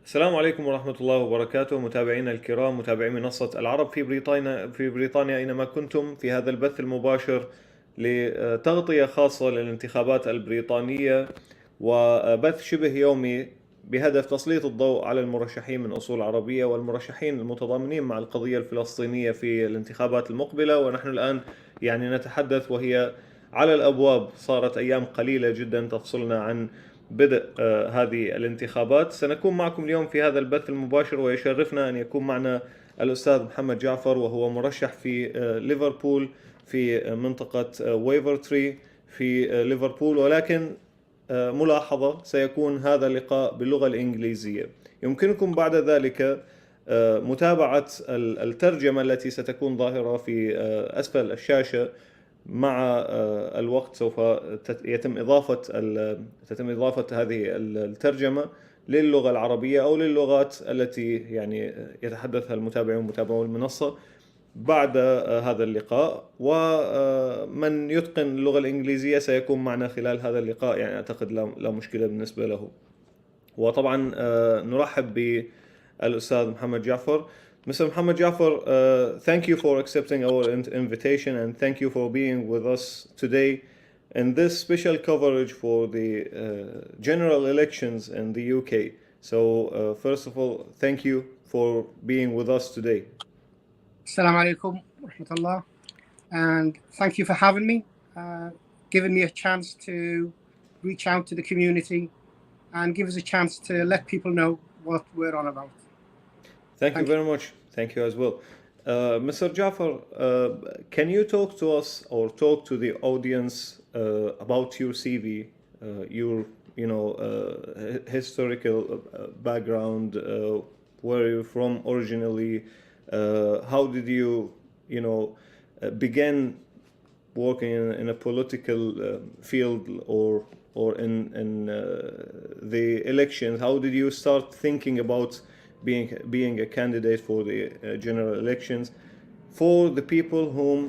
السلام عليكم ورحمة الله وبركاته، متابعينا الكرام، متابعي منصة العرب في بريطانيا أينما كنتم، في هذا البث المباشر لتغطية خاصة للانتخابات البريطانية، وبث شبه يومي بهدف تسليط الضوء على المرشحين من أصول عربية والمرشحين المتضامنين مع القضية الفلسطينية في الانتخابات المقبلة. ونحن الآن نتحدث وهي على الأبواب، صارت أيام قليلة جدا تفصلنا عن بدء هذه الانتخابات. سنكون معكم اليوم في هذا البث المباشر، ويشرفنا أن يكون معنا الأستاذ محمد جعفر، وهو مرشح في ليفربول في منطقة ويفرتري في ليفربول. ولكن ملاحظة، سيكون هذا اللقاء باللغة الإنجليزية. يمكنكم بعد ذلك متابعة الترجمة التي ستكون ظاهرة في أسفل الشاشة. مع الوقت سوف تتم إضافة هذه الترجمة للغة العربية أو للغات التي يتحدثها متابعو المنصة بعد هذا اللقاء. ومن يتقن اللغة الإنجليزية سيكون معنا خلال هذا اللقاء، أعتقد لا مشكلة بالنسبة له. وطبعا نرحب بالأستاذ محمد جعفر. Mr. Muhammad Jafar, thank you for accepting our invitation, and thank you for being with us today in this special coverage for the general elections in the UK. So first of all, thank you for being with us today. Assalamu alaikum wa rahmatullah, and thank you for having me, giving me a chance to reach out to the community and give us a chance to let people know what we're on about. Thank you very much. Thank you as well. Mr. Jafar, can you talk to us or talk to the audience about your CV, your historical background, where you're from originally, how did you begin working in a political field or in the elections? How did you start thinking about being a candidate for the general elections, for the people whom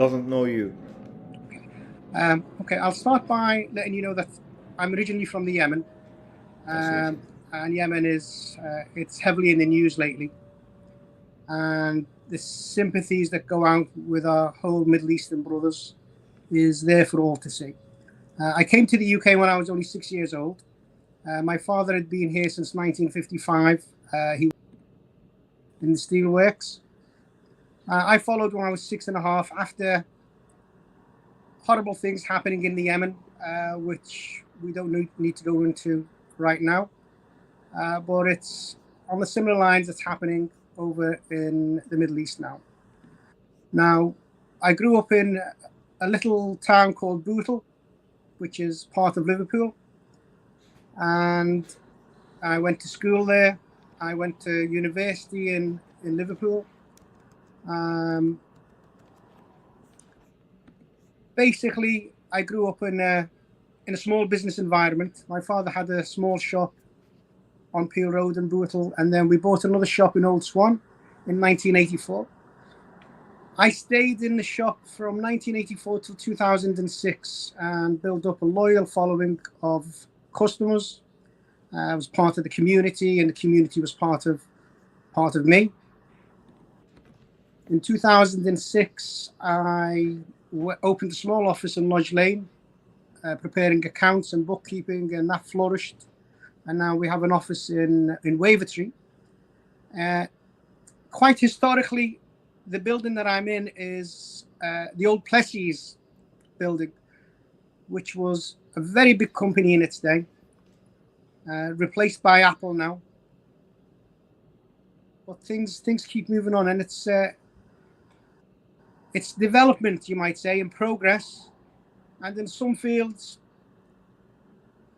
doesn't know you? Okay, I'll start by letting you know that I'm originally from the Yemen, and Yemen is it's heavily in the news lately, and the sympathies that go out with our whole Middle Eastern brothers is there for all to see. I came to the UK when I was only 6 years old. My father had been here since 1955. He was in the steelworks. I followed when I was 6.5 after horrible things happening in the Yemen, which we don't need to go into right now. But it's on the similar lines that's happening over in the Middle East now. Now, I grew up in a little town called Bootle, which is part of Liverpool. And I went to school there. I went to university in Liverpool. Basically, I grew up in a small business environment. My father had a small shop on Peel Road in Bootle, and then we bought another shop in Old Swan in 1984. I stayed in the shop from 1984 till 2006 and built up a loyal following of customers. I was part of the community, and the community was part of me. In 2006, I opened a small office in Lodge Lane, preparing accounts and bookkeeping, and that flourished. And now we have an office in Waverley. Quite historically, the building that I'm in is the old Plessy's building, which was a very big company in its day, replaced by Apple now. But things keep moving on, and it's development, you might say, and progress. And in some fields,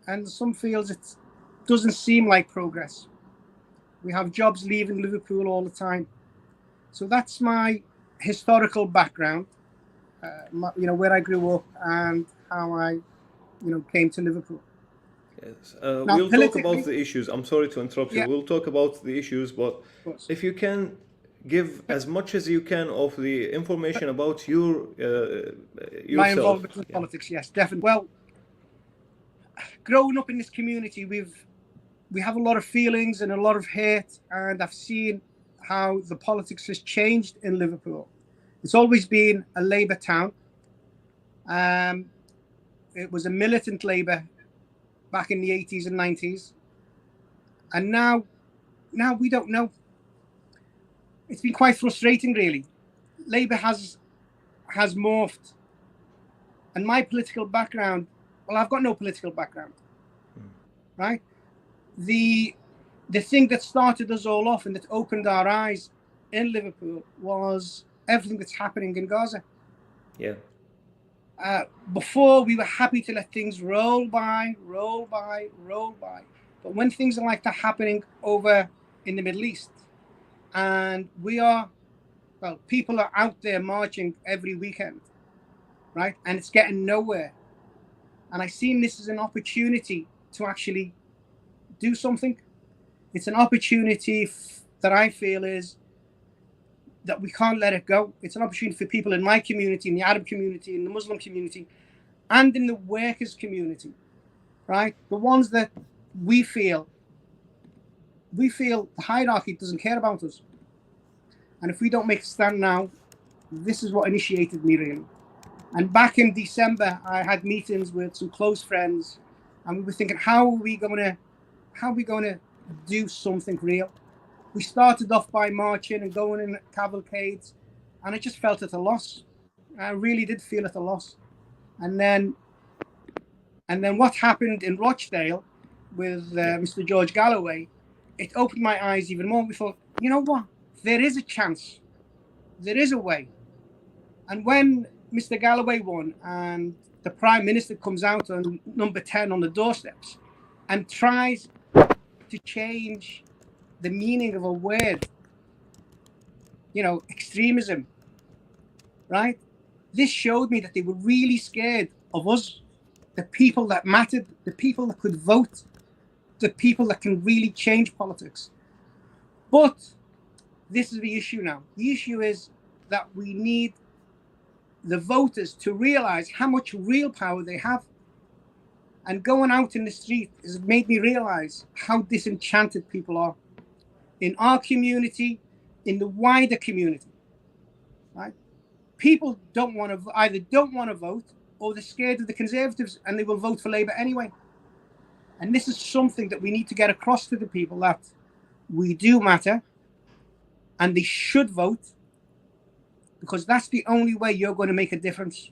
it doesn't seem like progress. We have jobs leaving Liverpool all the time. So that's my historical background, where I grew up and how I came to Liverpool. Yes. We'll talk about the issues. I'm sorry to interrupt you. Yeah. We'll talk about the issues, but if you can give as much as you can of the information about yourself. My involvement in politics, yes, definitely. Well, growing up in this community, we've we have a lot of feelings and a lot of hate, and I've seen how the politics has changed in Liverpool. It's always been a Labour town. It was a militant Labour back in the 80s and 90s. And now we don't know. It's been quite frustrating, really. Labour has morphed. And my political background, well, I've got no political background, right? The thing that started us all off and that opened our eyes in Liverpool was everything that's happening in Gaza. Yeah. Before, we were happy to let things roll by. But when things are like that happening over in the Middle East, and people are out there marching every weekend, right? And it's getting nowhere. And I've seen this as an opportunity to actually do something. It's an opportunity that I feel is that we can't let it go. It's an opportunity for people in my community, in the Arab community, in the Muslim community, and in the workers' community, right? The ones that we feel the hierarchy doesn't care about us. And if we don't make a stand now, this is what initiated me, really. And back in December, I had meetings with some close friends, and we were thinking, how are we going to do something real? We started off by marching and going in cavalcades, and I just felt at a loss. I really did feel at a loss. And then what happened in Rochdale with Mr. George Galloway, it opened my eyes even more. We thought, you know what? There is a chance. There is a way. And when Mr. Galloway won and the Prime Minister comes out on number 10 on the doorsteps and tries to change the meaning of a word, extremism, right? This showed me that they were really scared of us, the people that mattered, the people that could vote, the people that can really change politics. But this is the issue now. The issue is that we need the voters to realize how much real power they have. And going out in the street has made me realize how disenchanted people are in our community, in the wider community, right? People either don't want to vote, or they're scared of the Conservatives and they will vote for Labour anyway. And this is something that we need to get across to the people, that we do matter and they should vote, because that's the only way you're going to make a difference.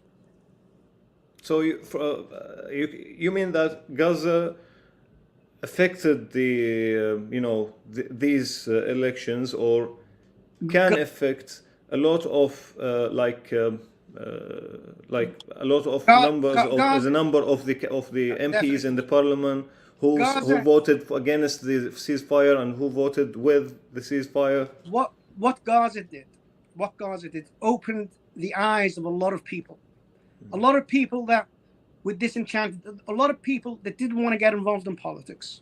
So you mean that Gaza affected these elections, or can affect a lot of the number of the MPs in the parliament who voted against the ceasefire and who voted with the ceasefire? What Gaza did opened the eyes of a lot of people. A lot of people that were disenchanted, a lot of people that didn't want to get involved in politics,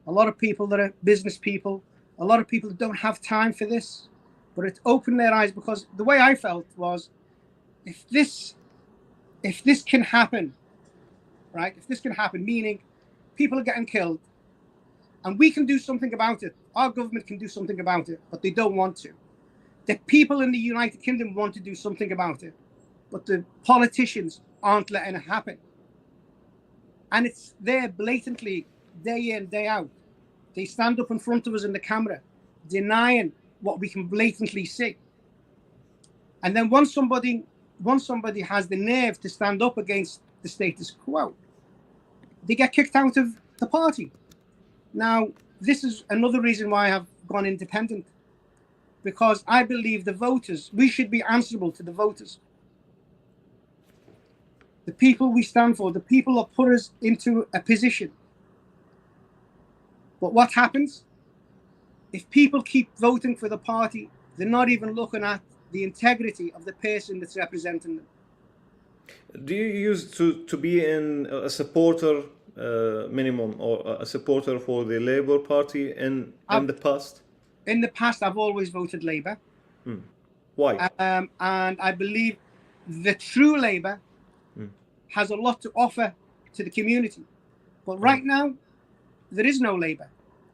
a lot of people that are business people, a lot of people that don't have time for this. But it opened their eyes, because the way I felt was, if this can happen, right? If this can happen, meaning people are getting killed, and we can do something about it. Our government can do something about it, but they don't want to. The people in the United Kingdom want to do something about it, but the politicians aren't letting it happen. And it's there blatantly, day in, day out. They stand up in front of us in the camera, denying what we can blatantly see. And then once somebody has the nerve to stand up against the status quo, they get kicked out of the party. Now, this is another reason why I've gone independent, because I believe we should be answerable to the voters. The people we stand for, the people that put us into a position. But what happens? If people keep voting for the party, they're not even looking at the integrity of the person that's representing them. Do you used to be in a supporter minimum, or a supporter for the Labour Party in the past? In the past, I've always voted Labour. Why? And I believe the true Labour has a lot to offer to the community. But right now, there is no Labour.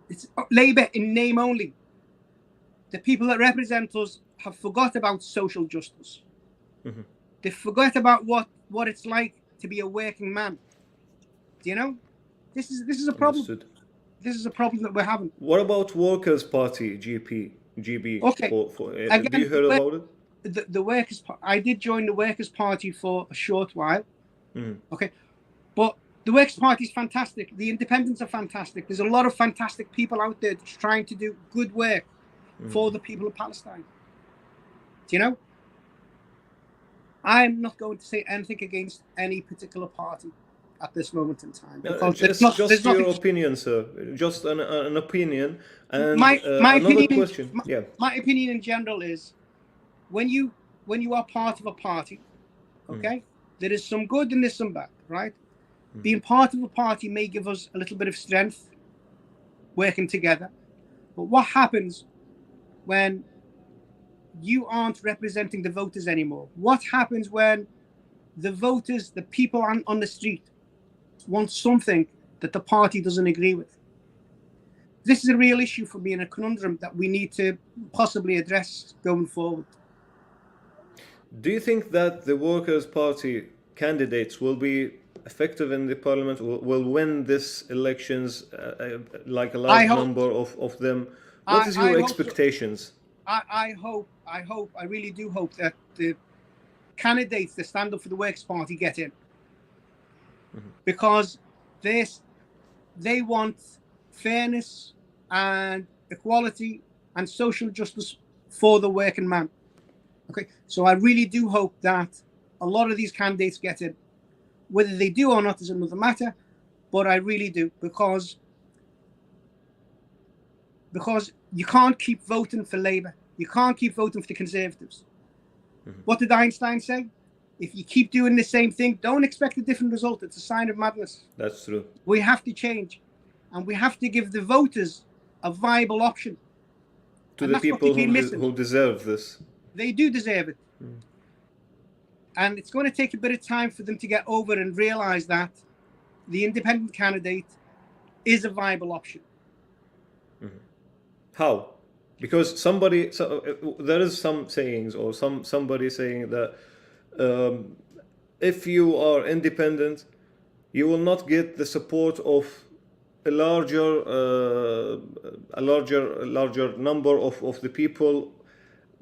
It's Labour in name only. The people that represent us have forgot about social justice. Mhm. They forgot about what it's like to be a working man. Do you know? This is a problem. Understood. This is a problem that we're having. What about Workers' Party, GB? Okay. Have you heard about it? The Workers' I did join the Workers' Party for a short while. Mhm. Okay. But the Workers' Party is fantastic. The independents are fantastic. There's a lot of fantastic people out there trying to do good work for the people of Palestine. Do you know? I'm not going to say anything against any particular party at this moment in time. Just your opinion, sir. Just an opinion. And my another opinion, question. My opinion in general is when you are part of a party, okay, there is some good and there's some bad, right? Being part of a party may give us a little bit of strength working together. But what happens when you aren't representing the voters anymore? What happens when the voters, the people on the street, want something that the party doesn't agree with? This is a real issue for me and a conundrum that we need to possibly address going forward. Do you think that the Workers' Party candidates will be effective in the parliament, will win this elections, like a large number of them? What is your expectations? I really do hope that the candidates that stand up for the Workers' Party get in, because they want fairness and equality and social justice for the working man. Okay, so I really do hope that a lot of these candidates get in. Whether they do or not is another matter, but I really do, because you can't keep voting for Labour. You can't keep voting for the Conservatives. What did Einstein say? If you keep doing the same thing, don't expect a different result. It's a sign of madness. That's true. We have to change, and we have to give the voters a viable option. To the people who deserve this. They do deserve it. And it's going to take a bit of time for them to get over and realize that the independent candidate is a viable option. How? Because there is some sayings or somebody saying that if you are independent, you will not get the support of a larger number of the people,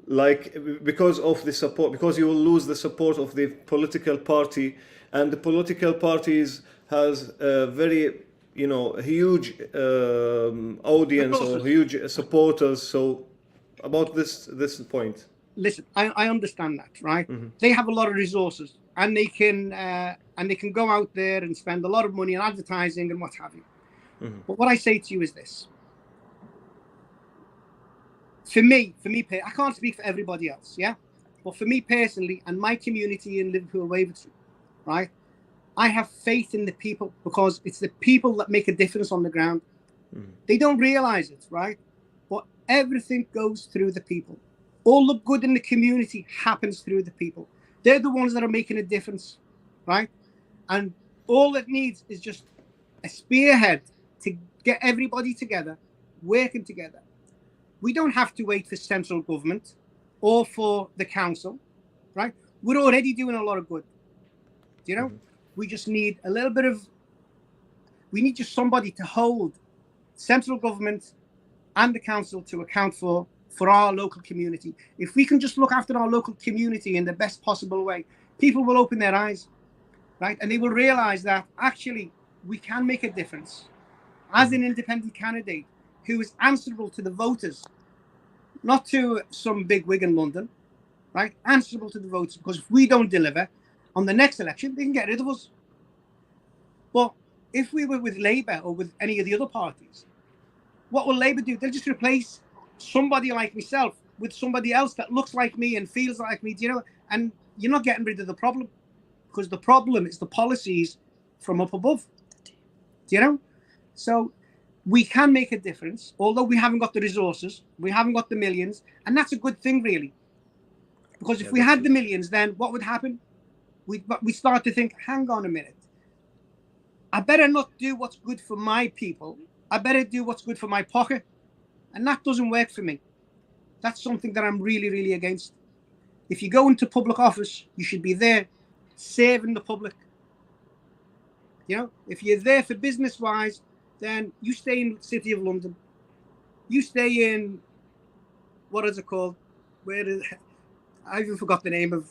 like because of the support, because you will lose the support of the political party, and the political parties has a very huge audience or huge supporters. So about this point, listen, I understand that, right? They have a lot of resources, and they can go out there and spend a lot of money on advertising and what have you. But what I say to you is this: for me, I can't speak for everybody else, yeah? But for me personally, and my community in Liverpool, Waverley, right? I have faith in the people, because it's the people that make a difference on the ground. They don't realize it, right? But everything goes through the people. All the good in the community happens through the people. They're the ones that are making a difference, right? And all it needs is just a spearhead to get everybody together, working together. We don't have to wait for central government or for the council, right? We're already doing a lot of good. You know, we just need a little bit of, we need just somebody to hold central government and the council to account for our local community. If we can just look after our local community in the best possible way, people will open their eyes, right? And they will realize that actually we can make a difference as an independent candidate who is answerable to the voters, not to some big wig in London, right? Answerable to the voters, because if we don't deliver on the next election, they can get rid of us. But if we were with Labour or with any of the other parties, what will Labour do? They'll just replace somebody like myself with somebody else that looks like me and feels like me, and you're not getting rid of the problem, because the problem is the policies from up above, So we can make a difference, although we haven't got the resources, we haven't got the millions, and that's a good thing, really. Because if we had the millions, then what would happen? We start to think, hang on a minute, I better not do what's good for my people I better do what's good for my pocket. And that doesn't work for me. That's something that I'm really, really against. If you go into public office, you should be there serving the public. You know, if you're there for business-wise, then you stay in the City of London. You stay in, what is it called? I even forgot the name of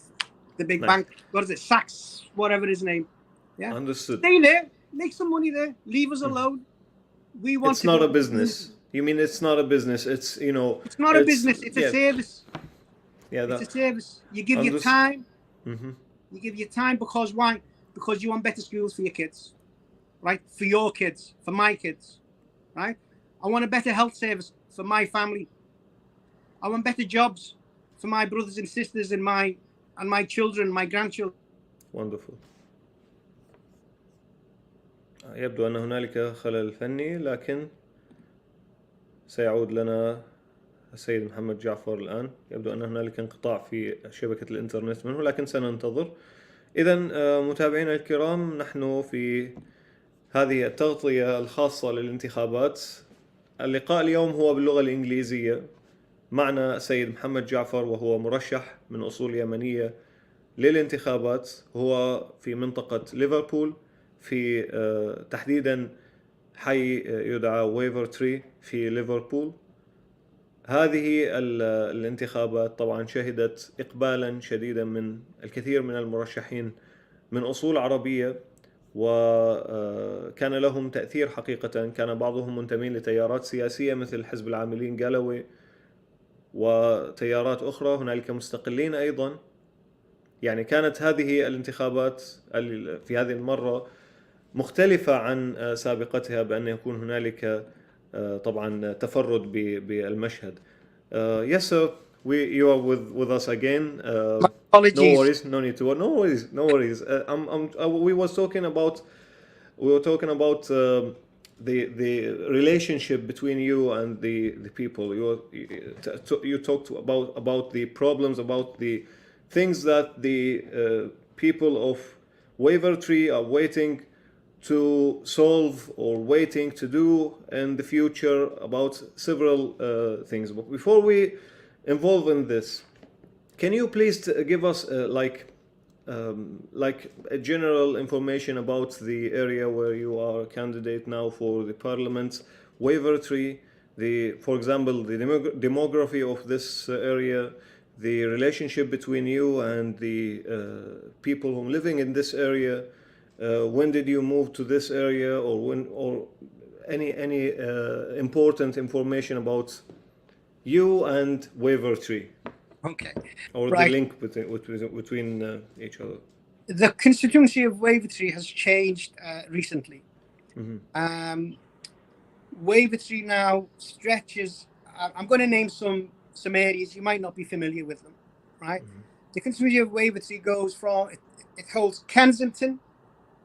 the big bank. What is it? Saks, whatever his name. Yeah. Understood. Stay there, make some money there, leave us alone. We want. It's not a business. You mean it's not a business? It's, you know. It's not a business. It's a service. Yeah, it's a service. You give your time. Mm-hmm. You give your time because why? Because you want better schools for your kids, right? For your kids, for my kids, right? I want a better health service for my family. I want better jobs for my brothers and sisters and my children, my grandchildren. Wonderful. يبدو أن هنالك خلل فني، لكن سيعود لنا السيد محمد جعفر الآن. يبدو أن هنالك انقطاع في شبكة الإنترنت منه، لكن سننتظر. إذن متابعينا الكرام، نحن في هذه التغطية الخاصة للانتخابات. اللقاء اليوم هو باللغة الإنجليزية. معنا السيد محمد جعفر، وهو مرشح من أصول يمنية للانتخابات. هو في منطقة ليفربول، في تحديدا حي يدعى ويفرتري في ليفربول. هذه الانتخابات طبعا شهدت إقبالا شديدا من الكثير من المرشحين من أصول عربية، وكان لهم تأثير حقيقة. كان بعضهم منتمين لتيارات سياسية مثل حزب العاملين قالوي وتيارات أخرى، هنالك مستقلين أيضا. يعني كانت هذه الانتخابات في هذه المرة مختلفة عن سابقتها، بأن يكون هنالك طبعا تفرد بالمشهد. Yes, sir. You are with us again. Apologies. No worries. No need to. No worries. We were talking about the relationship between you and the people. You talked about the problems, about the things that the people of Waverley are waiting to solve or waiting to do in the future, about several things. But before we involve in this, can you please give us like a general information about the area where you are a candidate now for the parliament, Waverley, for example, the demography of this area, the relationship between you and the people who are living in this area. When did you move to this area, or any important information about you and Waverley? Okay. Or right. The link between each other. The constituency of Waverley has changed recently. Mm-hmm. Waverley now stretches. I'm going to name some areas. You might not be familiar with them, right? Mm-hmm. The constituency of Waverley goes from it holds Kensington,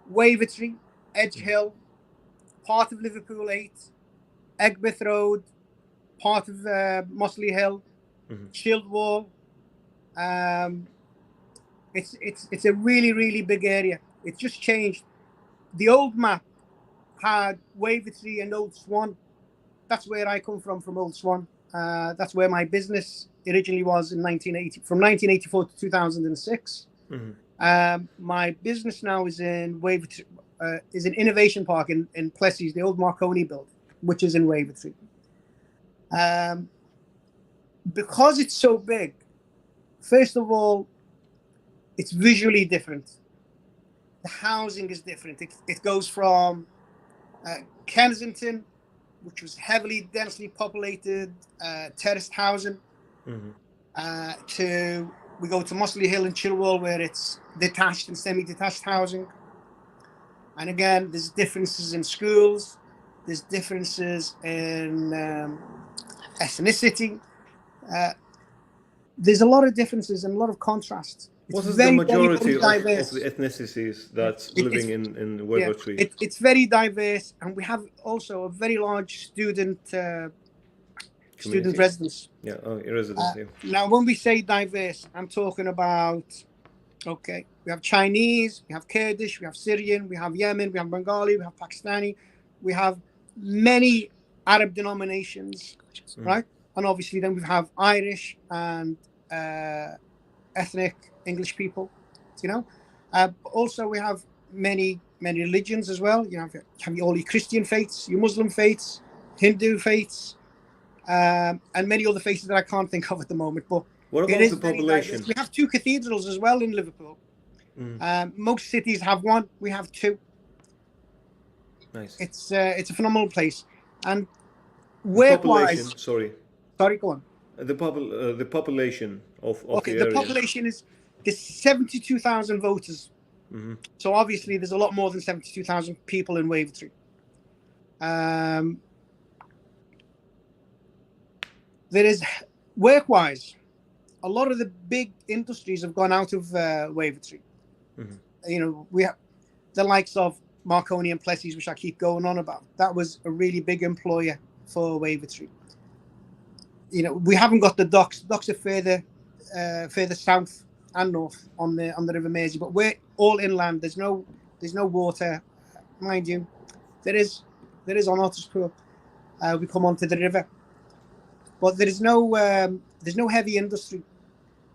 Waverley, Edge Hill, part of Liverpool 8, Egbert Road, part of Mossley Hill, mm-hmm. Childwall. It's a really, really big area. It's just changed. The old map had Waverley and Old Swan. That's where I come from Old Swan. That's where my business originally was in 1980, from 1984 to 2006. Mm-hmm. My business now is in Waverley, is an innovation park in Plessy's, the old Marconi building, which is in Waverley. Because it's so big, first of all, it's visually different. The housing is different. It goes from Kensington, which was heavily, densely populated, terraced housing, mm-hmm. We go to Mossley Hill and Chilwell, where it's detached and semi-detached housing. And again, there's differences in schools. There's differences in ethnicity. There's a lot of differences and a lot of contrasts. What is the majority of the ethnicities that's living in Waverley? Yeah, it's very diverse, and we have also a very large student residence. Yeah, residence. Now, when we say diverse, I'm talking about, okay, we have Chinese, we have Kurdish, we have Syrian, we have Yemen, we have Bengali, we have Pakistani, we have many Arab denominations, right? And obviously then we have Irish and ethnic English people, you know. But also we have many religions as well. You have all your Christian faiths, your Muslim faiths, Hindu faiths, and many other faiths that I can't think of at the moment. But what about the population? We have 2 cathedrals as well in Liverpool. Most cities have 1. We have 2. Nice. It's a phenomenal place. And work-wise, sorry, go on. The population of okay, the the area. population there's 72,000 voters. So obviously there's a lot more than 72,000 people in Waverley. There is work-wise, a lot of the big industries have gone out of Waverley. You know, we have the likes of Marconi and Plessy's, which I keep going on about. That was a really big employer for Waverley. You know, we haven't got the docks. Docks are further south and north on the River Mersey, but we're all inland. There's no water, mind you. There is on Otterspool. We come onto the river, but there's no heavy industry.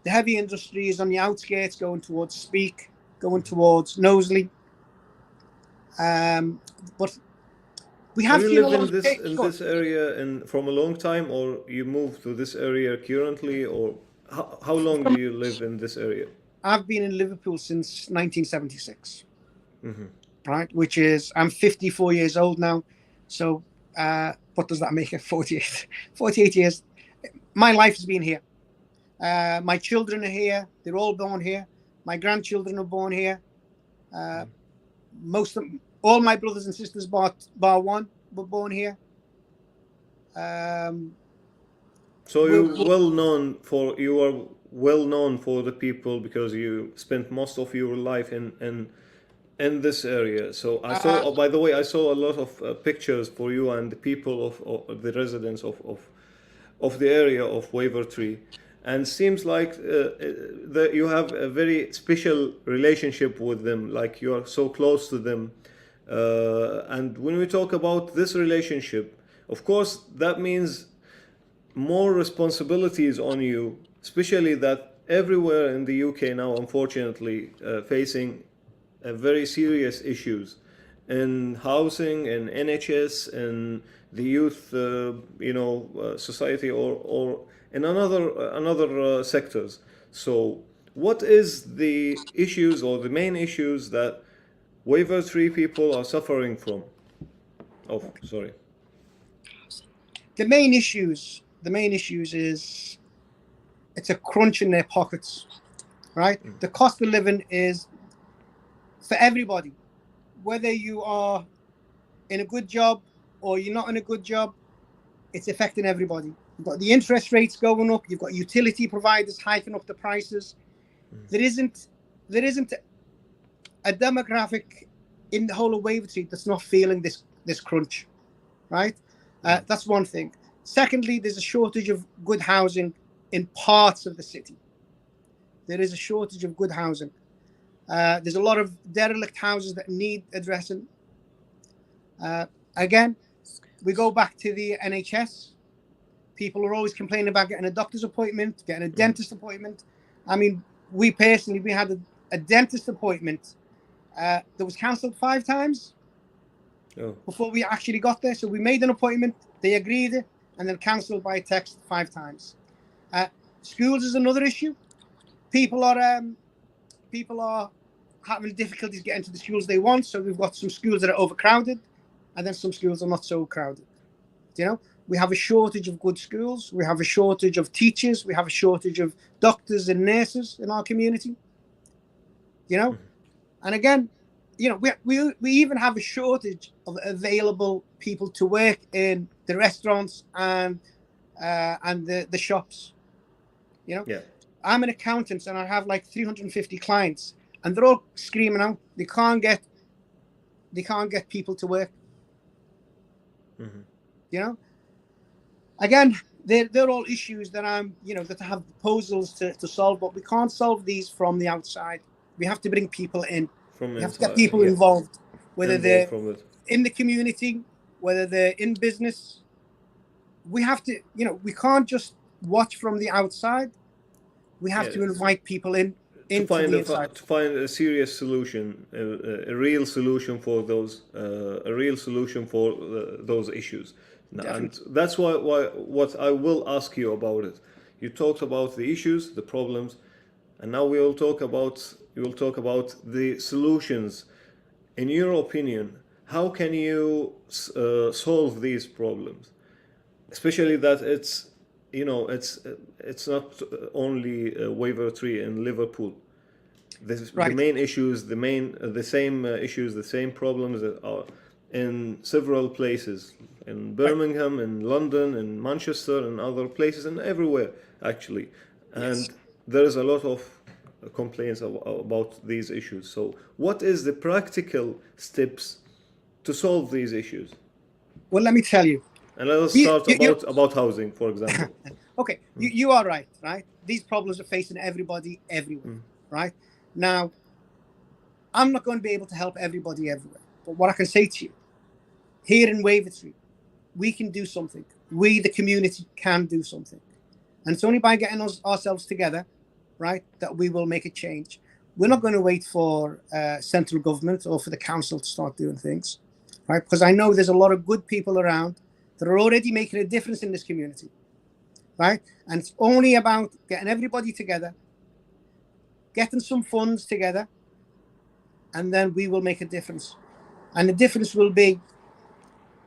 The heavy industry is on the outskirts, going towards Speke, going towards Knowsley. But we have you live in this area from a long time, or you moved to this area currently, or how long do you live in this area? I've been in Liverpool since 1976, right? Which is, I'm 54 years old now. So what does that make it? 48 years. My life has been here. My children are here. They're all born here. My grandchildren are born here. All my brothers and sisters, bar 1, were born here. So you are well known for the people because you spent most of your life in this area. So I saw, by the way, I saw a lot of pictures for you and the people of the residents of the area of Wavertree, and seems like that you have a very special relationship with them, like you are so close to them. And when we talk about this relationship, of course, that means more responsibilities on you, especially that everywhere in the UK now, unfortunately, facing very serious issues in housing, in NHS, in the youth, society, or in another sectors. So, what is the issues or the main issues that Wavertree people are suffering from? The main issues is it's a crunch in their pockets, right? The cost of living is for everybody, whether you are in a good job or you're not in a good job, it's affecting everybody. You've got the interest rates going up. You've got utility providers hiking up the prices. There isn't a demographic in the whole of Wavertree that's not feeling this crunch, right? That's one thing. Secondly, there's a shortage of good housing in parts of the city. There is a shortage of good housing. There's a lot of derelict houses that need addressing. Again, we go back to the NHS. People are always complaining about getting a doctor's appointment, getting a dentist appointment. I mean, we had a dentist appointment that was cancelled 5 times before we actually got there. So we made an appointment, they agreed it, and then cancelled by text 5 times. Schools is another issue. People are having difficulties getting to the schools they want. So we've got some schools that are overcrowded, and then some schools are not so crowded. You know, we have a shortage of good schools. We have a shortage of teachers. We have a shortage of doctors and nurses in our community. You know, and again, you know, we even have a shortage of available people to work in the restaurants and the shops. You know, I'm an accountant and I have like 350 clients, and they're all screaming out they can't get people to work. You know, again, they're all issues that that I have proposals to solve, but we can't solve these from the outside. We have to bring people in. We have to get people involved, whether they're in the community, whether they're in business. We have to, we can't just watch from the outside. We have to invite people into the inside. To find a serious solution, a real solution for those, those issues. And that's why what I will ask you about it. You talked about the issues, the problems, and now we will talk about the solutions. In your opinion, how can you solve these problems? Especially that it's not only Waverley in Liverpool. The main issues, the same issues, the same problems that are in several places, in Birmingham, in London, in Manchester, and other places, and everywhere actually. And there is a lot of complaints about these issues. So, what is the practical steps to solve these issues? Well, let me tell you. And let us start about housing, for example. Okay, you are right. These problems are facing everybody everywhere. Right now, I'm not going to be able to help everybody everywhere. But what I can say to you, here in Waverley, we can do something. We, the community, can do something. And it's only by getting ourselves together, right, that we will make a change. We're not going to wait for central government or for the council to start doing things, right? Because I know there's a lot of good people around that are already making a difference in this community, right? And it's only about getting everybody together, getting some funds together, and then we will make a difference. And the difference will be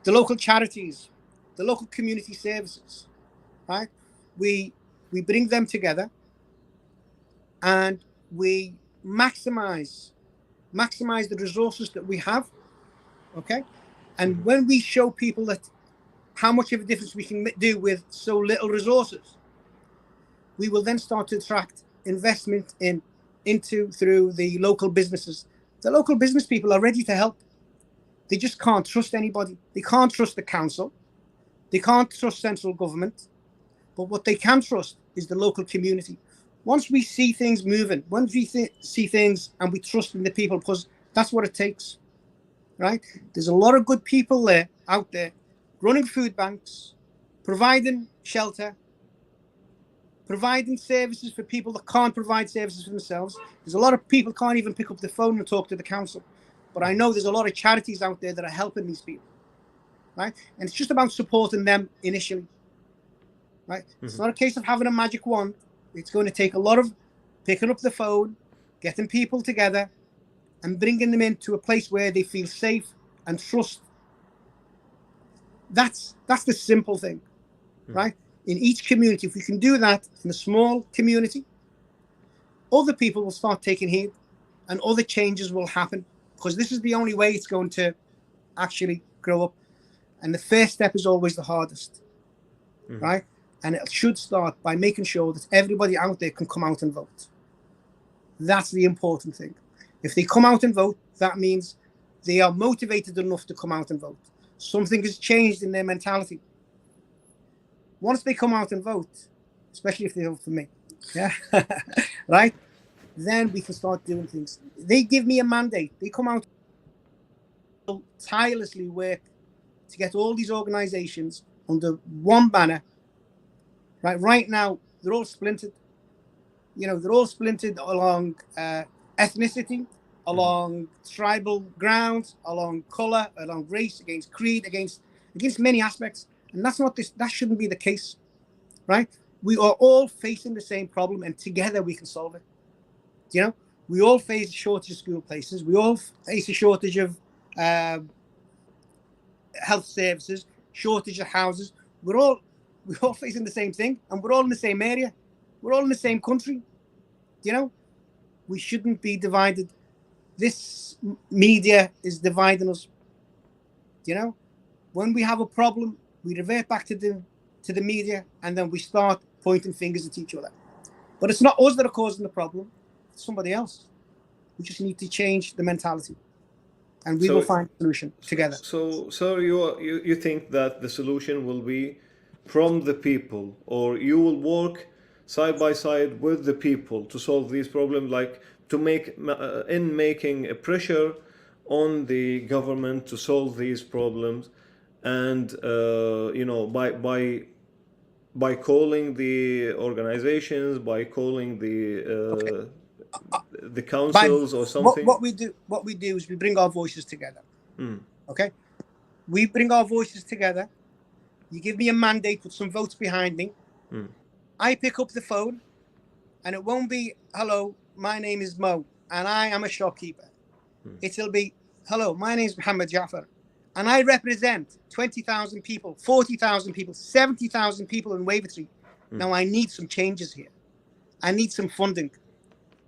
the local charities, the local community services, right? We bring them together and we maximize the resources that we have, okay? And when we show people that how much of a difference we can do with so little resources, we will then start to attract investment through the local businesses. The local business people are ready to help. They just can't trust anybody. They can't trust the council. They can't trust central government. But what they can trust is the local community. Once we see things moving, once we see things and we trust in the people, because that's what it takes, right? There's a lot of good people out there running food banks, providing shelter, providing services for people that can't provide services for themselves. There's a lot of people can't even pick up the phone and talk to the council. But I know there's a lot of charities out there that are helping these people, right? And it's just about supporting them initially, right? It's not a case of having a magic wand. It's going to take a lot of picking up the phone, getting people together, and bringing them into a place where they feel safe and trust. That's the simple thing, right? In each community, if we can do that in a small community, other people will start taking heed and other changes will happen, because this is the only way it's going to actually grow up. And the first step is always the hardest, right? And it should start by making sure that everybody out there can come out and vote. That's the important thing. If they come out and vote, that means they are motivated enough to come out and vote. Something has changed in their mentality. Once they come out and vote, especially if they vote for me, right? Then we can start doing things. They give me a mandate. They come out, tirelessly work to get all these organizations under one banner. Right now, they're all splintered. They're all splintered along ethnicity, along tribal grounds, along color, along race, against creed, against many aspects. And that shouldn't be the case, right? We are all facing the same problem, and together we can solve it. We all face a shortage of school places. We all face a shortage of health services, shortage of houses. We're all facing the same thing, and we're all in the same area. We're all in the same country. We shouldn't be divided. This media is dividing us. When we have a problem, we revert back to the media, and then we start pointing fingers at each other. But it's not us that are causing the problem. It's somebody else. We just need to change the mentality, and we will find a solution together. So you think that the solution will be from the people, or you will work side by side with the people to solve these problems, like to making a pressure on the government to solve these problems, and by calling the organizations, by calling the councils or something. What we do is we bring our voices together. Okay, we bring our voices together. You give me a mandate with some votes behind me. I pick up the phone, and it won't be, "Hello, my name is Mo, and I am a shopkeeper." It'll be, "Hello, my name is Muhammad Ja'far, and I represent 20,000 people, 40,000 people, 70,000 people in Waverley. Now I need some changes here. I need some funding.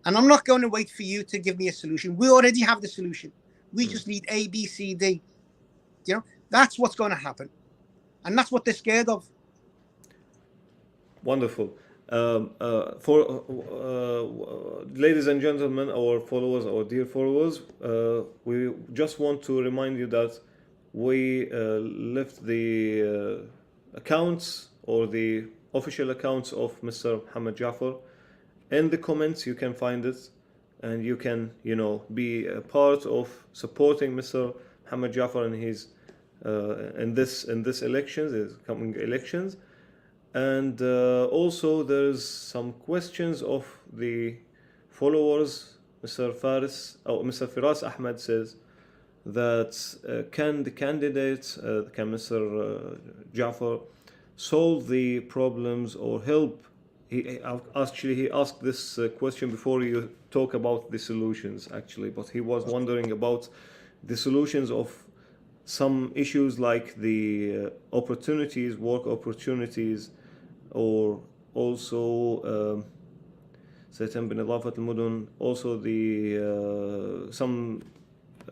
And I'm not going to wait for you to give me a solution. We already have the solution. We just need A, B, C, D." That's what's going to happen. And that's what they're scared of. Wonderful. For ladies and gentlemen, our followers, our dear followers, we just want to remind you that we left the accounts or the official accounts of Mr. Muhammad Ja'far in the comments. You can find it, and you can, be a part of supporting Mr. Muhammad Ja'far in his in this elections, his coming elections. And also there's some questions of the followers. Mr. Firas Ahmed says that can the candidates, can Mr. Ja'far solve the problems or help? He asked this question before you talk about the solutions, actually, but he was wondering about the solutions of some issues like the opportunities, work opportunities, or also سيتم بإضافة المدن, also the some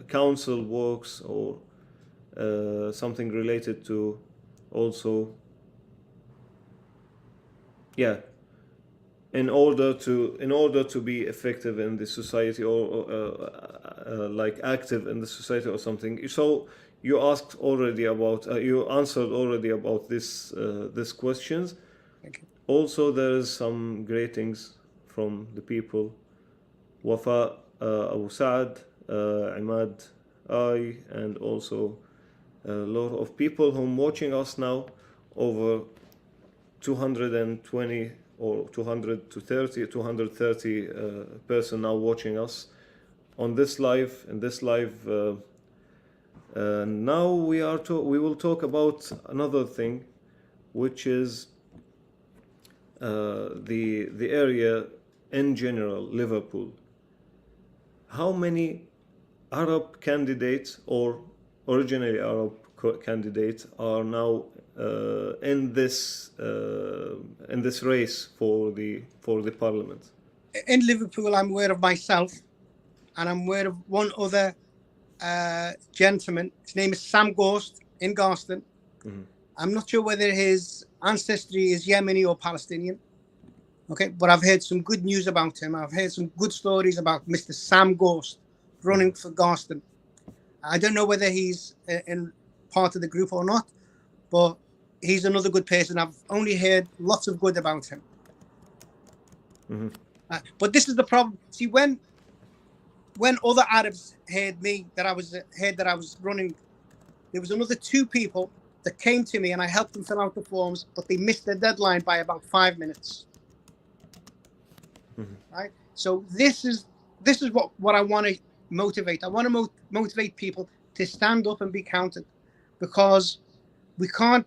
council works or something related to also, in order to be effective in the society or like active in the society or something. So you asked already about, you answered already about this questions. Thank you. Also, there is some greetings from the people. Wafa, Abu Saad, Imad, and also a lot of people who are watching us now, over 220 or 230 person now watching us on this live. Now we will talk about another thing, which is the area in general, Liverpool. How many Arab candidates or originally Arab candidates are now in this race for the parliament? In Liverpool, I'm aware of myself, and I'm aware of one other gentleman. His name is Sam Gorst in Garston. I'm not sure whether his ancestry is Yemeni or Palestinian. Okay, but I've heard some good news about him. I've heard some good stories about Mr. Sam Gorst running for Garston. I don't know whether he's in part of the group or not, but he's another good person. I've only heard lots of good about him. But this is the problem. See, when other Arabs heard that I was running, there was another two people that came to me, and I helped them fill out the forms, but they missed the deadline by about 5 minutes. Right. So this is what I want to motivate. I want to motivate people to stand up and be counted, because we can't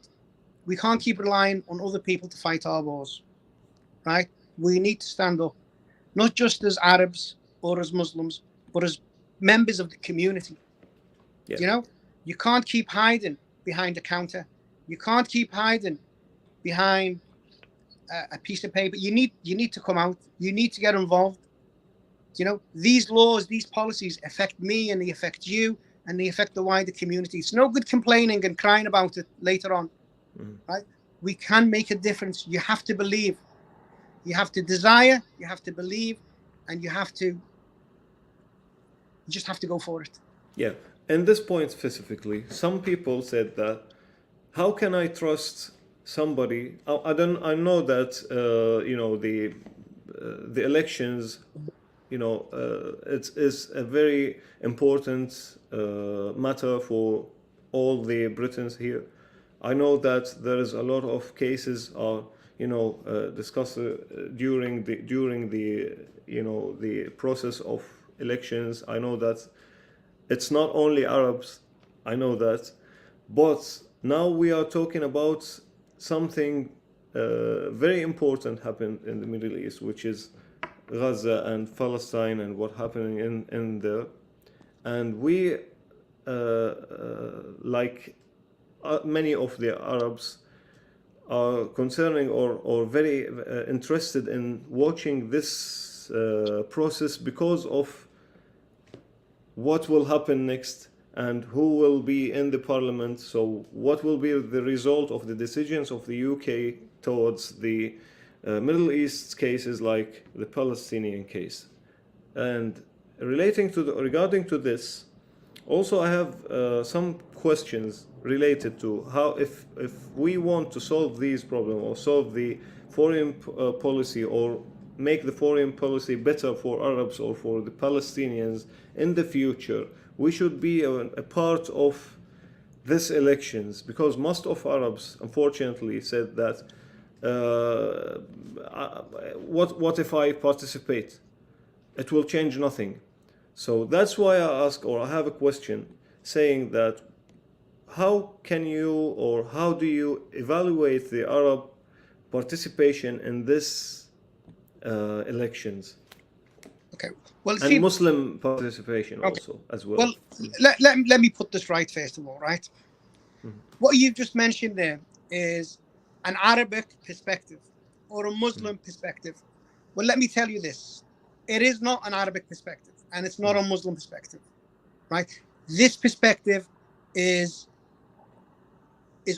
keep relying on other people to fight our wars. Right. We need to stand up, not just as Arabs or as Muslims, but as members of the community. Yeah. You can't keep hiding behind a counter. You can't keep hiding behind a piece of paper. You need to come out. You need to get involved. These laws, these policies affect me, and they affect you, and they affect the wider community. It's no good complaining and crying about it later on. Right? We can make a difference. You have to believe. You have to desire. You have to believe, and you just have to go for it. Yeah. And this point specifically, some people said that, how can I trust somebody? I know that the elections, it is a very important matter for all the Britons here. I know that there is a lot of cases discussed during the process of elections. I know that it's not only Arabs, I know that, but now we are talking about something very important happened in the Middle East, which is Gaza and Palestine and what happening in there. And we, many of the Arabs, are concerning or very interested in watching this process because of what will happen next and who will be in the parliament. So what will be the result of the decisions of the UK towards the Middle East cases like the Palestinian case. And regarding to this, also I have some questions related to how, if we want to solve these problems or solve the foreign policy or make the foreign policy better for Arabs or for the Palestinians in the future, we should be a part of these elections, because most of Arabs unfortunately said that what if I participate? It will change nothing. So that's why I ask, or I have a question saying that how can you, or how do you evaluate the Arab participation in this elections? Okay. Well, and see, Muslim participation also as well. Well, let me put this right first of all, right? Mm-hmm. What you've just mentioned there is an Arabic perspective or a Muslim perspective. Well, let me tell you this. It is not an Arabic perspective and it's not a Muslim perspective, right? This perspective is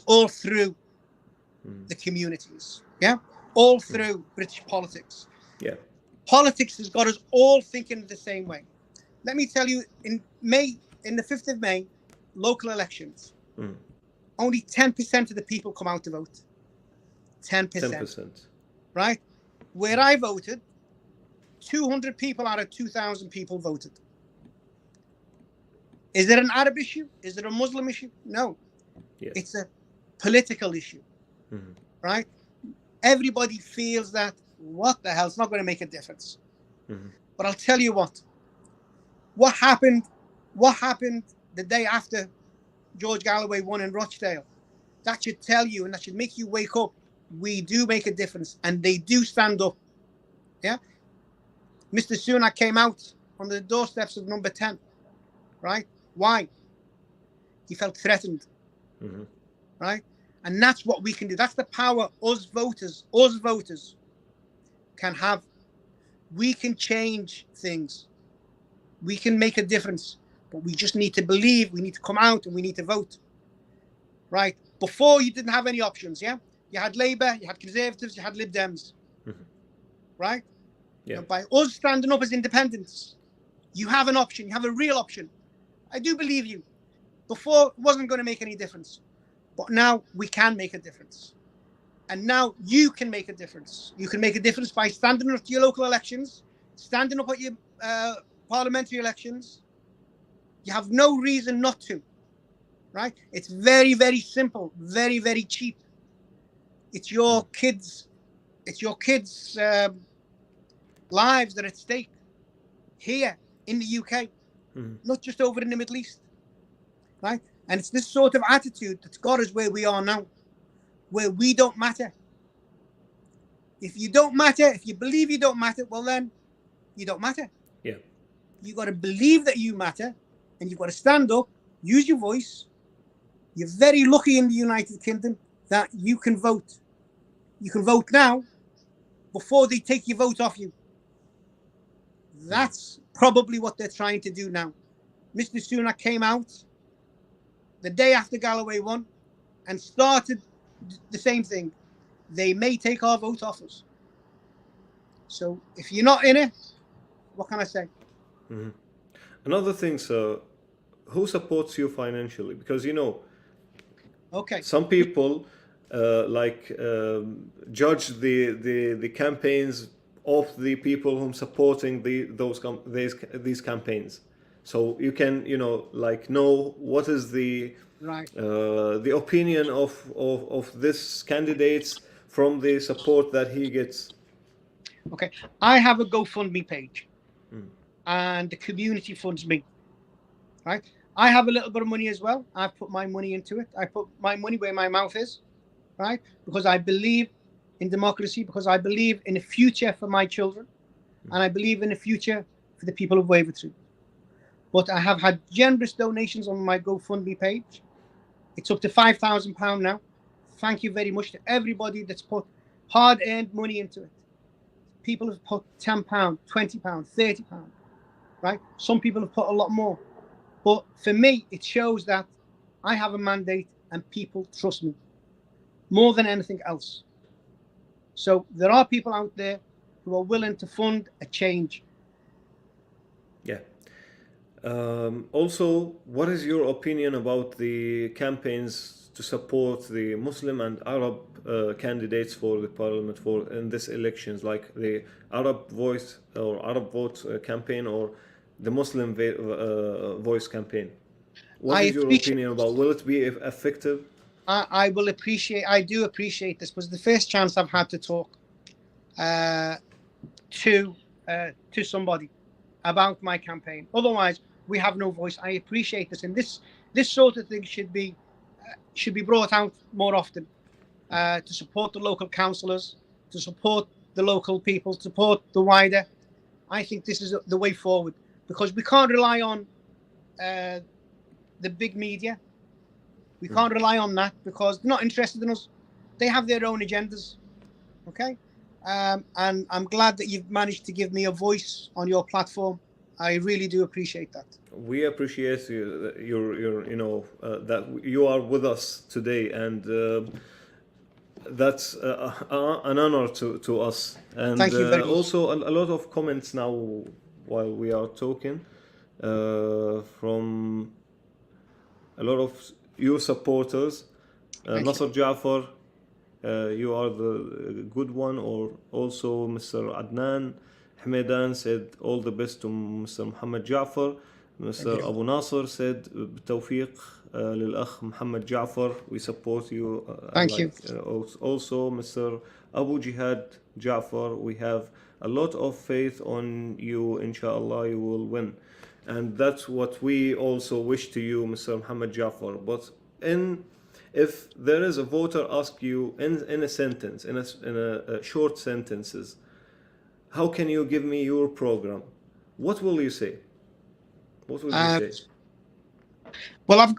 all through the communities, yeah? All through British politics. Yeah. Politics has got us all thinking the same way. Let me tell you, in the 5th of May, local elections, only 10% of the people come out to vote. 10%. Right? Where I voted, 200 people out of 2,000 people voted. Is it an Arab issue? Is it a Muslim issue? No. Yes. It's a political issue. Right? Everybody feels that, what the hell, it's not going to make a difference. But I'll tell you what happened the day after George Galloway won in Rochdale, that should tell you and that should make you wake up. We do make a difference and they do stand up. Yeah. Mr. Sunak came out on the doorsteps of number 10. Right? Why? He felt threatened. Right? And that's what we can do. That's the power us voters can have. We can change things. We can make a difference. But we just need to believe, we need to come out and we need to vote. Right? Before, you didn't have any options, yeah? You had Labour, you had Conservatives, you had Lib Dems. Right? Yeah. You know, by us standing up as independents, you have an option, you have a real option. I do believe you. Before, it wasn't going to make any difference. But now we can make a difference. And now you can make a difference. You can make a difference by standing up to your local elections, standing up at your parliamentary elections. You have no reason not to, right? It's very, very simple, very, very cheap. It's your kids' lives that are at stake here in the UK, not just over in the Middle East, right? And it's this sort of attitude that's got us where we are now, where we don't matter. If you don't matter, if you believe you don't matter, well then, you don't matter. Yeah. You got to believe that you matter, and you've got to stand up, use your voice. You're very lucky in the United Kingdom that you can vote. You can vote now before they take your vote off you. That's probably what they're trying to do now. Mr. Sunak came out the day after Galloway won and started the same thing. They may take our vote off us. So if you're not in it, what can I say? Another thing, sir, who supports you financially? Because, you know, some people judge the campaigns of the people who are supporting these campaigns. So you can, know what is the Right. The opinion of this candidates from the support that he gets. Okay, I have a GoFundMe page, and the community funds me. Right, I have a little bit of money as well. I put my money into it. I put my money where my mouth is, right? Because I believe in democracy, because I believe in a future for my children, and I believe in a future for the people of Waverley. But I have had generous donations on my GoFundMe page. It's up to £5,000 now. Thank you very much to everybody that's put hard-earned money into it. People have put £10, £20, £30, right? Some people have put a lot more. But for me, it shows that I have a mandate and people trust me more than anything else. So there are people out there who are willing to fund a change. Yeah. Also, what is your opinion about the campaigns to support the Muslim and Arab candidates for the parliament in this elections, like the Arab Voice or Arab Vote campaign or the Muslim Voice campaign? What is your opinion about? Will it be effective? I do appreciate this, because the first chance I've had to talk to somebody about my campaign. Otherwise, we have no voice. I appreciate this, and this sort of thing should be brought out more often to support the local councillors, to support the local people, to support the wider. I think this is the way forward, because we can't rely on the big media. We can't rely on that, because they're not interested in us. They have their own agendas. Okay, and I'm glad that you've managed to give me a voice on your platform. I really do appreciate that. We appreciate your that you are with us today, and that's an honor to us. And thank you very much. Also a lot of comments now while we are talking from a lot of your supporters. Nasser Ja'far, you are the good one. Or also Mr. Adnan Hmedan said all the best to Mr. Muhammad Ja'far. Mr. Abu Nasser said بالتوفيق للأخ محمد جعفر. We support you. Thank you. Also Mr. Abu Jihad Ja'far, we have a lot of faith on you. Inshallah, you will win. And that's what we also wish to you, Mr. Muhammad Ja'far. But if there is a voter ask you in a sentence, in a short sentences, how can you give me your program? What will you say? What will you say? Well,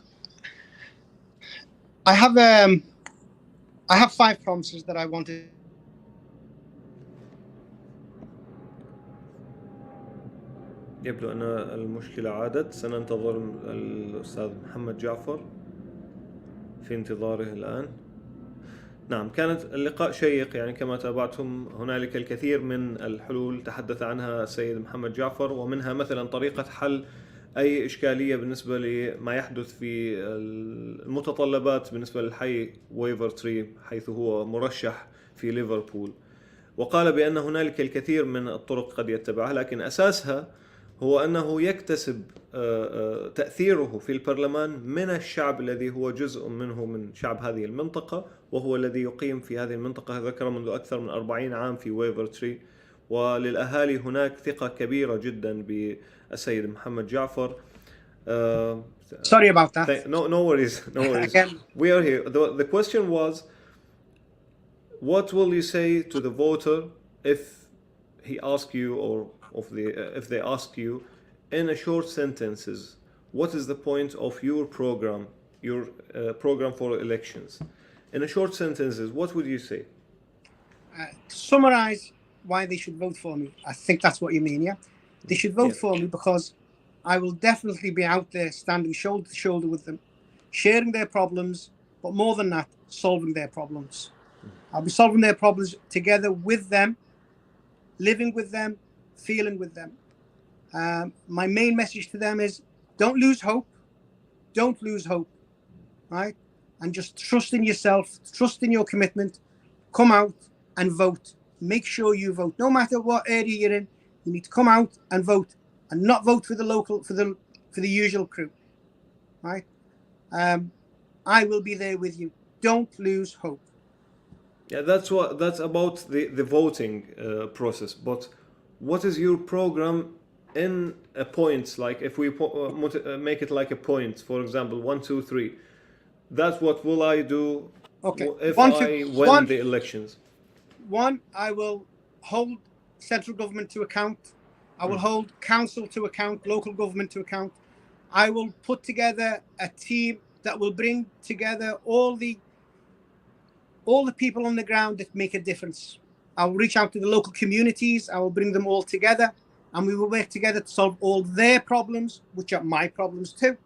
I have 5 promises that I wanted. يبدو أن المشكلة عادت. سننتظر الأستاذ محمد جعفر في انتظاره الآن. نعم، كانت اللقاء شيق يعني كما تابعتم. هنالك الكثير من الحلول تحدث عنها السيد محمد جعفر، ومنها مثلا طريقة حل أي إشكالية بالنسبة لما يحدث في المتطلبات بالنسبة للحي ويفرتري حيث هو مرشح في ليفربول. وقال بأن هنالك الكثير من الطرق قد يتبعها، لكن أساسها هو أنه يكتسب تأثيره في البرلمان من الشعب الذي هو جزء منه من شعب هذه المنطقة، وهو الذي يقيم في هذه المنطقة ذكر منذ أكثر من 40 عام في ويفرتري. وللأهالي هناك ثقة كبيرة جدا بالسيد محمد جعفر. Sorry about that. No worries. We are here. The question was, what will you say to the voter if he asks you, or if they ask you in a short sentences, what is the point of your program for elections? In a short sentences, what would you say? To summarize why they should vote for me, I think that's what you mean, yeah? They should vote for me because I will definitely be out there standing shoulder to shoulder with them, sharing their problems, but more than that, solving their problems. I'll be solving their problems together with them, living with them, feeling with them. My main message to them is don't lose hope, right? And just trust in yourself, trust in your commitment, come out and vote. Make sure you vote. No matter what area you're in, you need to come out and vote, and not vote for the local, for the usual crew, right? I will be there with you. Don't lose hope. Yeah, that's about the voting process. But what is your program in a points? Like if we make it like a point, for example, 1, 2, 3. That's what will I do Okay. if One, two, I win one, the elections? One, I will hold central government to account. I will hold council to account, local government to account. I will put together a team that will bring together all the people on the ground that make a difference. I will reach out to the local communities. I will bring them all together, and we will work together to solve all their problems, which are my problems too.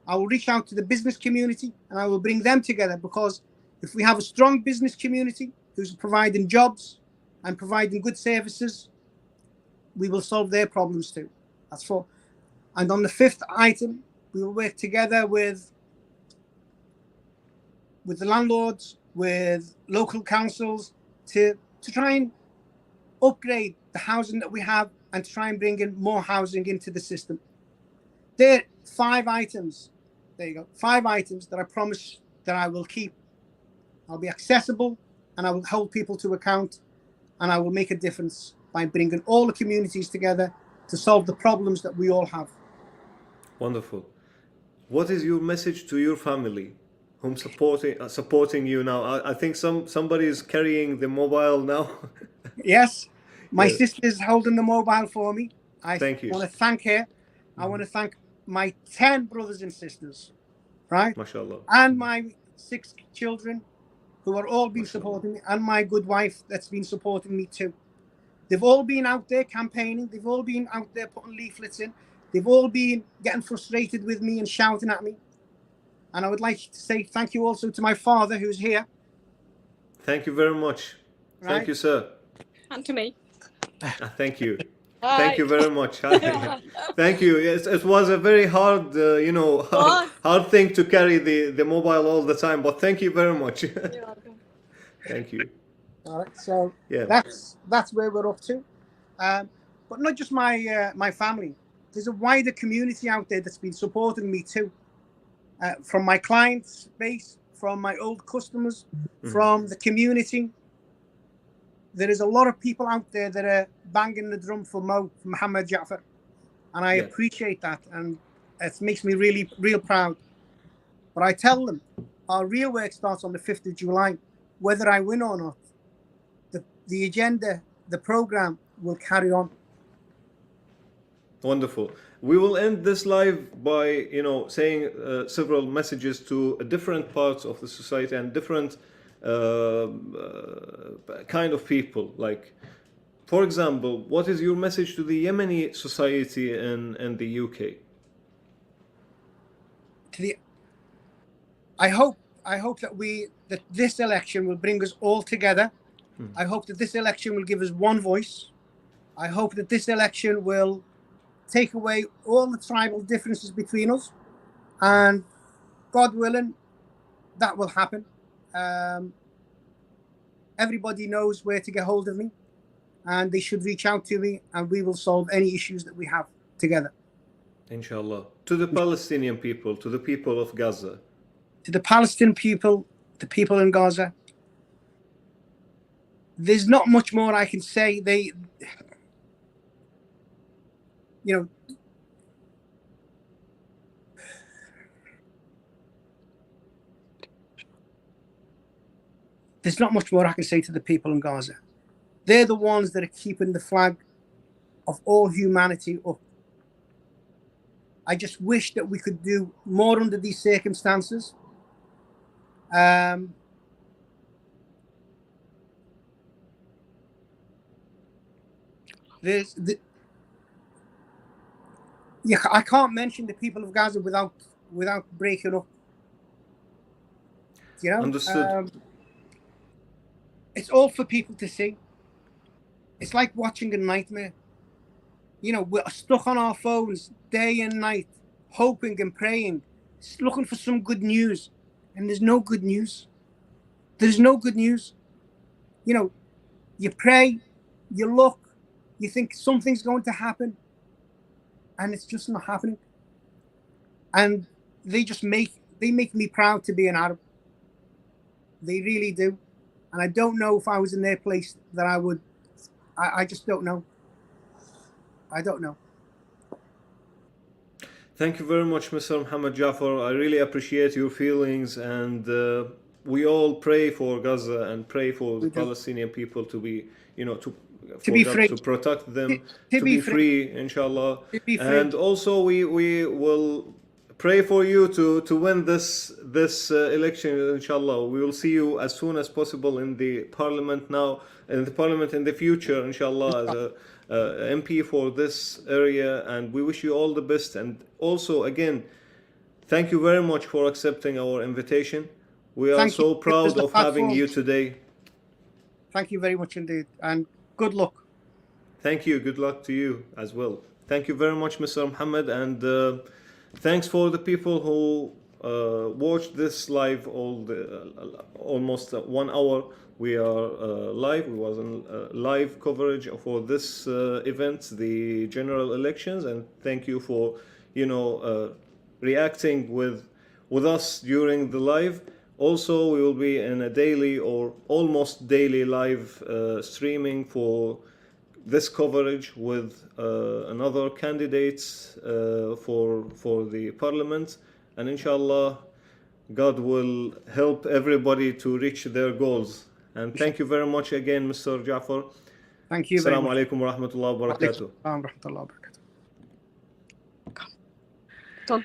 I will reach out to the business community, and I will bring them together, because if we have a strong business community who's providing jobs and providing good services, we will solve their problems too. That's 4. And on the 5th item, we will work together with the landlords, with local councils, to try and upgrade the housing that we have, and to try and bring in more housing into the system. There are 5 items. There you go. 5 items that I promise that I will keep. I'll be accessible, and I will hold people to account, and I will make a difference by bringing all the communities together to solve the problems that we all have. Wonderful. What is your message to your family, whom supporting you now? I think somebody is carrying the mobile now. Yes, my Yes. sister is holding the mobile for me. I Thank you. want to thank her. I want to thank my 10 brothers and sisters, right? MashaAllah. And my 6 children, who are all been MashaAllah. supporting me, and my good wife that's been supporting me too. They've all been out there campaigning. They've all been out there putting leaflets in. They've all been getting frustrated with me and shouting at me. And I would like to say thank you also to my father, who's here. Thank you very much. Right? Thank you, sir. And to me. Thank you. Hi. Thank you very much. Thank you. Yes, it was a very hard, hard thing to carry the mobile all the time. But thank you very much. You're welcome. Thank you. All right, so Yeah. that's where we're up to. But not just my family. There's a wider community out there that's been supporting me too. From my client base, from my old customers, from the community. There is a lot of people out there that are banging the drum for Muhammad Ja'far. And I appreciate that. And it makes me real proud. But I tell them, our real work starts on the 5th of July. Whether I win or not, the agenda, the program will carry on. Wonderful. We will end this live by, saying several messages to different parts of the society and different kind of people. Like, for example, what is your message to the Yemeni society in the UK? I hope that this election will bring us all together. I hope that this election will give us one voice. I hope that this election will take away all the tribal differences between us, and God willing, that will happen. Everybody knows where to get hold of me, and they should reach out to me, and we will solve any issues that we have together. Inshallah. To the Palestinian people, to the people of Gaza. To the Palestinian people, the people in Gaza, there's not much more I can say. There's not much more I can say to the people in Gaza. They're the ones that are keeping the flag of all humanity up. I just wish that we could do more under these circumstances. I can't mention the people of Gaza without breaking up. Understood. It's all for people to see. It's like watching a nightmare. We're stuck on our phones day and night, hoping and praying, looking for some good news. And there's no good news. There's no good news. You pray, you look, you think something's going to happen, and it's just not happening. And they they make me proud to be an Arab. They really do. And I don't know if I was in their place that I would. I just don't know. I don't know. Thank you very much, Mr. Muhammad Ja'far. I really appreciate your feelings, and we all pray for Gaza and pray for the Palestinian people to be, to be free, to protect them, to be free, inshallah. And also we will pray for you to win this election, inshallah. We will see you as soon as possible in the parliament now, in the future, inshallah, as a MP for this area, and we wish you all the best. And also, again, thank you very much for accepting our invitation. We are so proud of having you today. Thank you very much indeed, and good luck. Thank you. Good luck to you as well. Thank you very much, Mr. Muhammad, and thanks for the people who watched this live almost 1 hour. We are live. We was in live coverage for this event, the general elections, and thank you for reacting with us during the live. Also, we will be in a daily or almost daily live streaming for this coverage with another candidates for the parliament, and inshallah, God will help everybody to reach their goals. And thank you very much again, Mr. Ja'far. Thank you very much. Assalamu alaikum wa rahmatullahi wa barakatuh. Wa rahmatullahi wa barakatuh.